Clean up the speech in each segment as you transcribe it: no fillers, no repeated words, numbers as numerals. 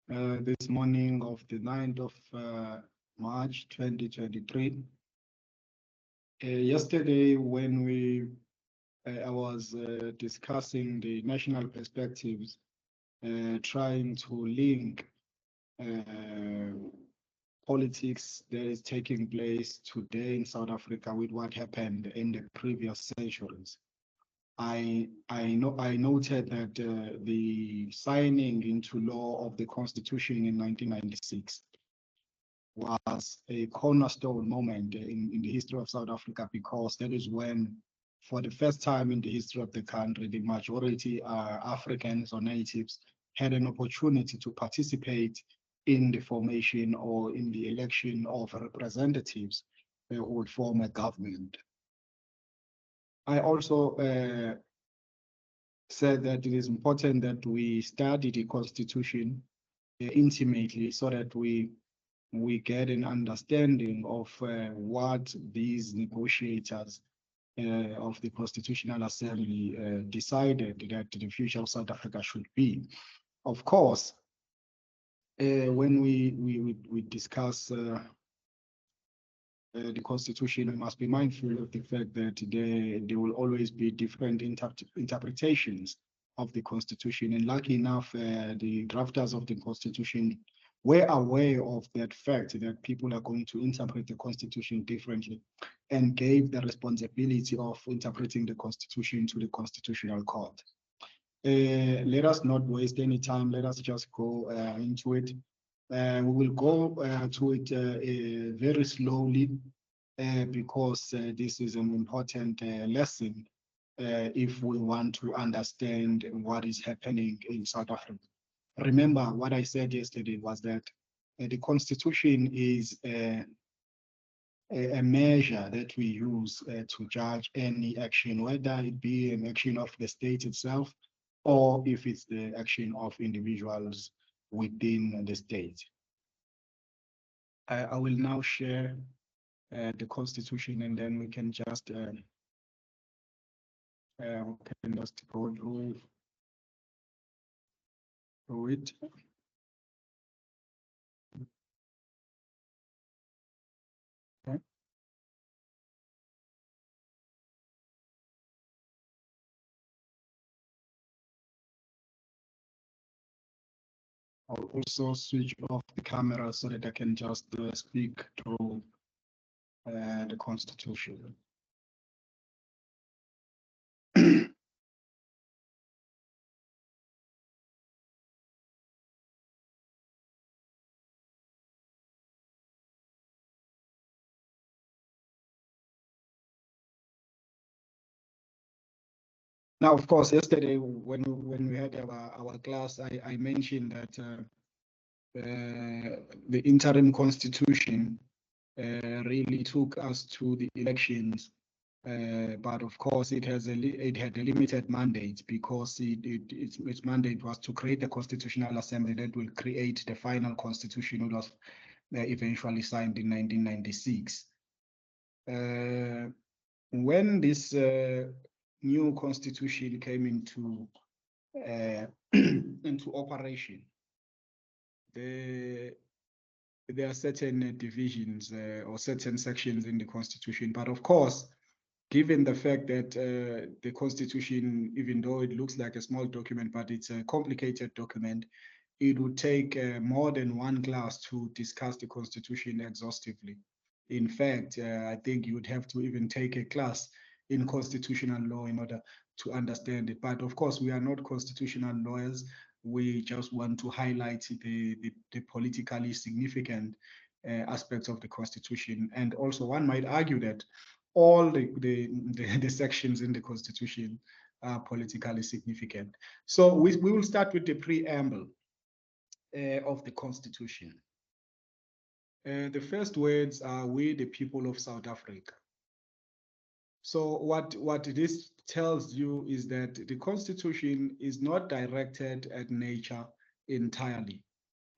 this morning of the 9th of March 2023. Yesterday, when I was discussing the national perspectives, trying to link politics that is taking place today in South Africa with what happened in the previous centuries. I noted that the signing into law of the Constitution in 1996 was a cornerstone moment in the history of South Africa, because that is when, for the first time in the history of the country, the majority Africans or natives had an opportunity to participate in the formation or in the election of representatives who would form a government. I also said that it is important that we study the Constitution intimately, so that we get an understanding of what these negotiators of the Constitutional Assembly decided that the future of South Africa should be. Of course, when we discuss the Constitution, we must be mindful of the fact that there will always be different interpretations of the Constitution. And lucky enough, the drafters of the Constitution were aware of that fact, that people are going to interpret the Constitution differently, and gave the responsibility of interpreting the Constitution to the Constitutional Court. Let us not waste any time. Let us just go into it. We will go to it very slowly, because this is an important lesson if we want to understand what is happening in South Africa. Remember, what I said yesterday was that the Constitution is a measure that we use to judge any action, whether it be an action of the state itself, or if it's the action of individuals within the state. I will now share the Constitution, and then we can just go through it. Okay. I'll also switch off the camera so that I can just speak through the Constitution. Now, of course, yesterday when we had our class, I mentioned that the interim constitution really took us to the elections, but of course it had a limited mandate, because its mandate was to create a constitutional assembly that will create the final constitution, which was eventually signed in 1996. When this new constitution came into operation, there are certain divisions or certain sections in the Constitution. But of course, given the fact that the Constitution, even though it looks like a small document, but it's a complicated document, it would take more than one class to discuss the Constitution exhaustively. In fact, I think you would have to even take a class in constitutional law in order to understand it. But of course, we are not constitutional lawyers. We just want to highlight the politically significant aspects of the Constitution. And also, one might argue that all the sections in the Constitution are politically significant. So we will start with the preamble of the Constitution. The first words are, "We, the people of South Africa." So what this tells you is that the Constitution is not directed at nature entirely.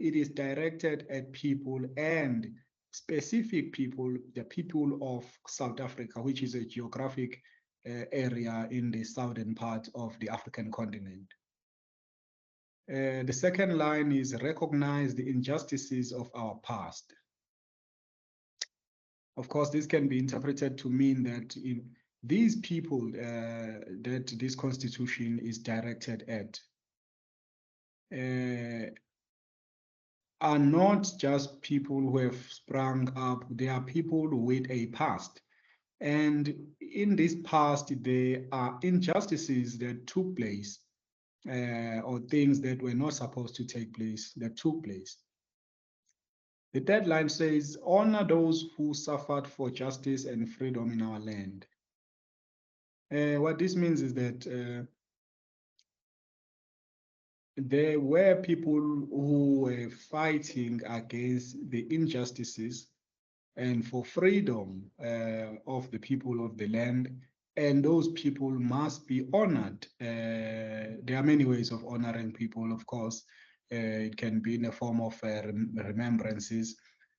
It is directed at people, and specific people, the people of South Africa, which is a geographic area in the southern part of the African continent. The second line is recognize the injustices of our past. Of course, this can be interpreted to mean that these people that this constitution is directed at are not just people who have sprung up, they are people with a past. And in this past, there are injustices that took place or things that were not supposed to take place that took place. The third line says, honor those who suffered for justice and freedom in our land. What this means is that there were people who were fighting against the injustices and for freedom of the people of the land, and those people must be honored. There are many ways of honoring people, of course. It can be in the form of remembrances.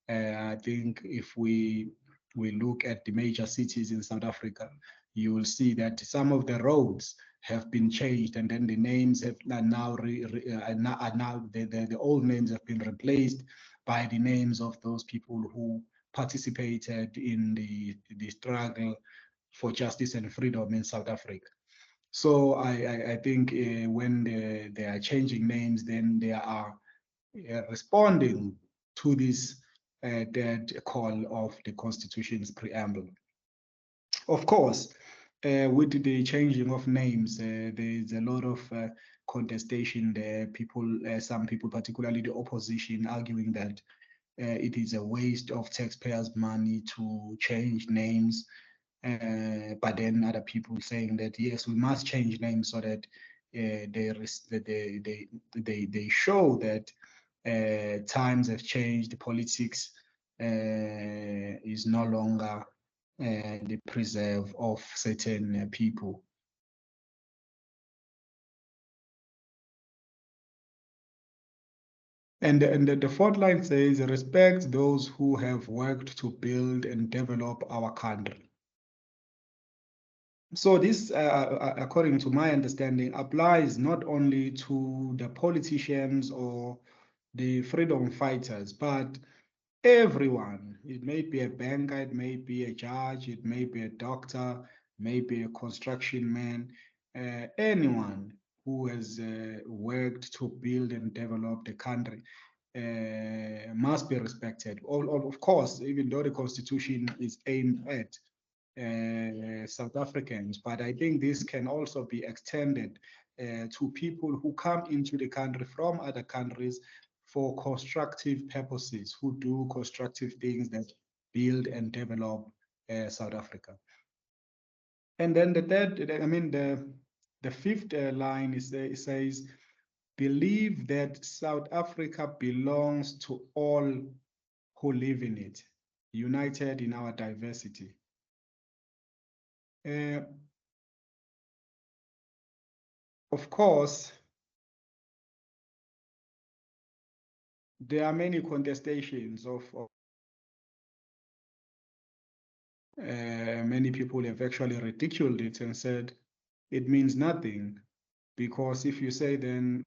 I think if we look at the major cities in South Africa, you will see that some of the roads have been changed, and then the names have now the old names have been replaced by the names of those people who participated in the struggle for justice and freedom in South Africa. So I think when they are changing names, then they are responding to this that call of the Constitution's preamble. Of course, with the changing of names, there's a lot of contestation there. Some people, particularly the opposition, arguing that it is a waste of taxpayers' money to change names. But then other people saying that yes, we must change names so that they show that times have changed. The politics is no longer the preserve of certain people. And the fourth line says, respect those who have worked to build and develop our country. So this, according to my understanding, applies not only to the politicians or the freedom fighters, but everyone. It may be a banker, it may be a judge, it may be a doctor, maybe a construction man, anyone who has worked to build and develop the country must be respected. Of course, even though the constitution is aimed at South Africans, but I think this can also be extended to people who come into the country from other countries for constructive purposes, who do constructive things that build and develop South Africa. And then the fifth line is it says, believe that South Africa belongs to all who live in it, united in our diversity. Of course, there are many contestations of many people have actually ridiculed it and said it means nothing, because if you say then